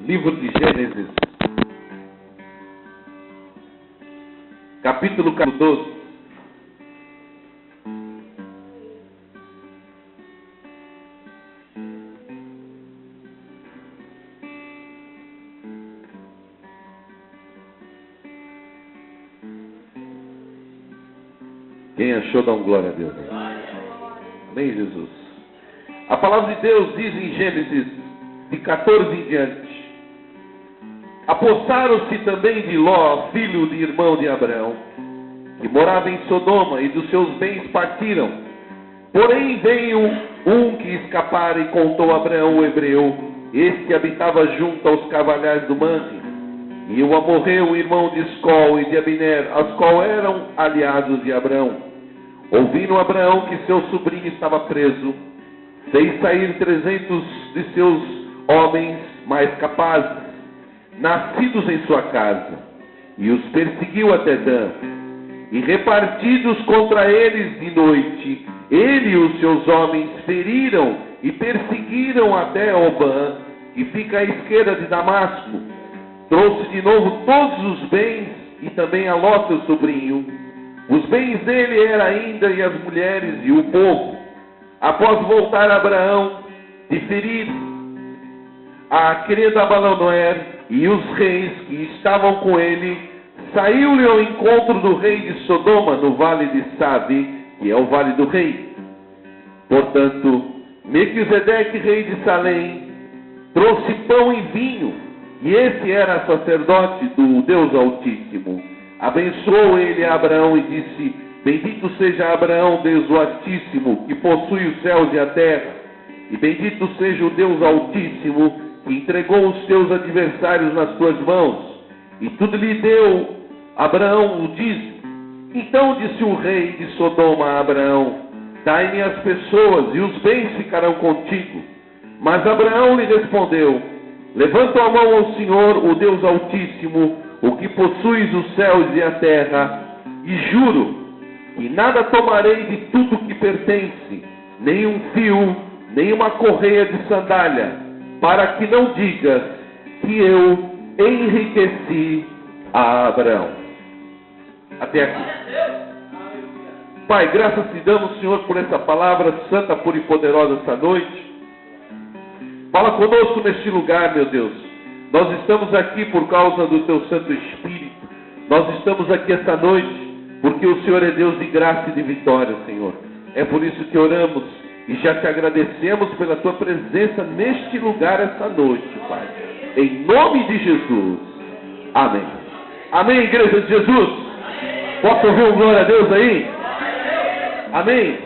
Livro de Gênesis, capítulo 12. Quem achou, dá um glória a Deus. Amém, Jesus. A palavra de Deus diz em Gênesis, de 14 em diante: apossaram-se também de Ló, filho de irmão de Abraão, que morava em Sodoma, e dos seus bens partiram. Porém veio um que escapara e contou a Abraão o hebreu, este habitava junto aos carvalhais do Manre, e o amorreu, irmão de Escol e de Abner, as qual eram aliados de Abraão. Ouvindo Abraão que seu sobrinho estava preso, fez sair 300 de seus homens mais capazes, nascidos em sua casa, e os perseguiu até Dan. E repartidos contra eles de noite, ele e os seus homens feriram e perseguiram até Obã, que fica à esquerda de Damasco. Trouxe de novo todos os bens e também a Ló, seu sobrinho. Os bens dele era ainda e as mulheres e o povo. Após voltar Abraão de ferir a querida Balamoer e os reis que estavam com ele, saiu-lhe ao encontro do rei de Sodoma no vale de Sabe, que é o vale do rei. Portanto, Melquisedeque, rei de Salém, trouxe pão e vinho, e esse era sacerdote do Deus Altíssimo. Abençoou ele a Abraão e disse: bendito seja Abraão, Deus o Altíssimo, que possui os céus e a terra, e bendito seja o Deus Altíssimo, que entregou os teus adversários nas tuas mãos. E tudo lhe deu Abraão o dízimo. Então disse o rei de Sodoma a Abraão: dai-me as pessoas, e os bens ficarão contigo. Mas Abraão lhe respondeu: levanta a mão ao Senhor, o Deus Altíssimo, o que possuis os céus e a terra, e juro que nada tomarei de tudo que pertence, nem um fio, nem uma correia de sandália, para que não digas que eu enriqueci a Abraão. Até aqui. Pai, graças te damos, Senhor, por essa palavra santa, pura e poderosa esta noite. Fala conosco neste lugar, meu Deus. Nós estamos aqui por causa do Teu Santo Espírito. Nós estamos aqui esta noite porque o Senhor é Deus de graça e de vitória, Senhor. É por isso que oramos e já te agradecemos pela Tua presença neste lugar esta noite, Pai. Em nome de Jesus. Amém. Amém, igreja de Jesus? Posso ouvir um glória a Deus aí? Amém.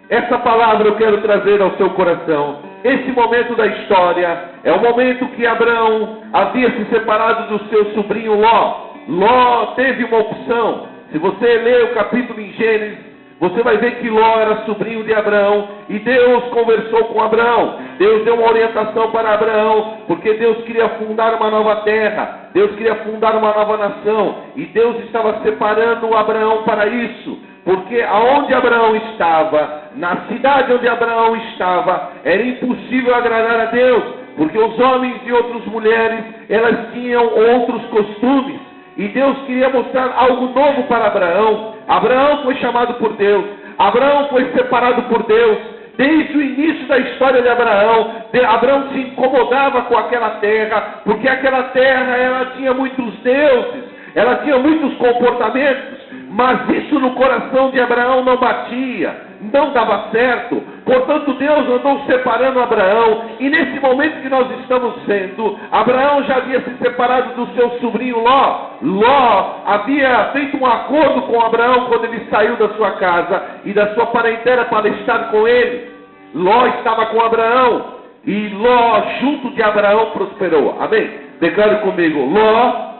Essa palavra eu quero trazer ao seu coração. Esse momento da história é o momento que Abraão havia se separado do seu sobrinho Ló. Ló teve uma opção. Se você ler o capítulo em Gênesis, você vai ver que Ló era sobrinho de Abraão, e Deus conversou com Abraão. Deus deu uma orientação para Abraão, porque Deus queria fundar uma nova terra, Deus queria fundar uma nova nação, e Deus estava separando Abraão para isso. Porque aonde Abraão estava, na cidade onde Abraão estava, era impossível agradar a Deus, porque os homens e outras mulheres, elas tinham outros costumes, e Deus queria mostrar algo novo para Abraão. Abraão foi chamado por Deus, Abraão foi separado por Deus. Desde o início da história de Abraão, Abraão se incomodava com aquela terra, porque aquela terra ela tinha muitos deuses, ela tinha muitos comportamentos, mas isso no coração de Abraão não batia, não dava certo. Portanto, Deus andou separando Abraão, e nesse momento que nós estamos vendo, Abraão já havia se separado do seu sobrinho Ló. Ló havia feito um acordo com Abraão quando ele saiu da sua casa e da sua parentela para estar com ele. Ló estava com Abraão, e Ló junto de Abraão prosperou. Amém? Declare comigo: Ló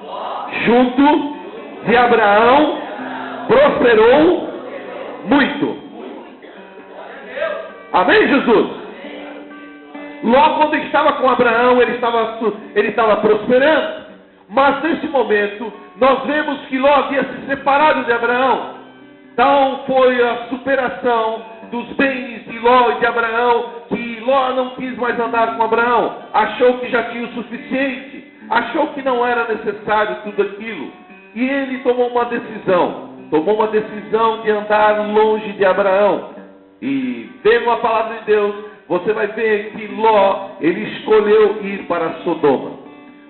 junto de Abraão prosperou muito. Amém, Jesus? Ló, quando estava com Abraão, ele estava prosperando. Mas nesse momento, nós vemos que Ló havia se separado de Abraão. Então foi a superação dos bens de Ló e de Abraão, que Ló não quis mais andar com Abraão, achou que já tinha o suficiente, achou que não era necessário tudo aquilo. E ele tomou uma decisão de andar longe de Abraão. E vendo a palavra de Deus, você vai ver que Ló, ele escolheu ir para Sodoma.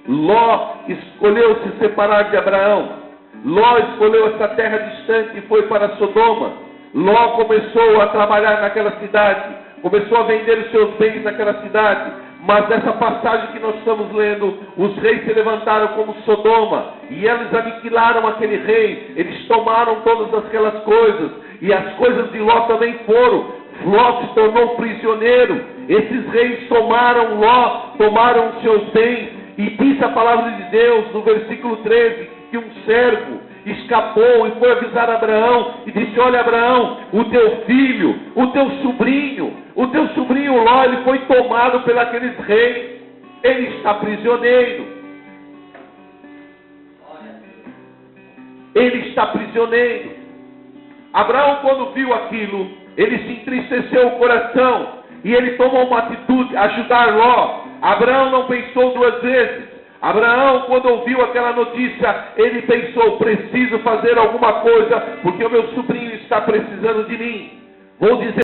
Ló escolheu se separar de Abraão. Ló escolheu essa terra distante e foi para Sodoma. Ló começou a trabalhar naquela cidade, começou a vender os seus bens naquela cidade. Mas nessa passagem que nós estamos lendo, os reis se levantaram como Sodoma, e eles aniquilaram aquele rei, eles tomaram todas aquelas coisas, e as coisas de Ló também foram. Ló se tornou prisioneiro, esses reis tomaram Ló, tomaram os seus bens, e diz a palavra de Deus, no versículo 13, que um servo escapou e foi avisar Abraão, e disse: olha, Abraão, o teu filho, o teu sobrinho Ló, ele foi tomado pelos reis, ele está prisioneiro. Ele está prisioneiro. Abraão, quando viu aquilo, ele se entristeceu o coração, e ele tomou uma atitude, ajudar Ló. Abraão não pensou duas vezes. Abraão, quando ouviu aquela notícia, ele pensou: preciso fazer alguma coisa, porque o meu sobrinho está precisando de mim. Vou dizer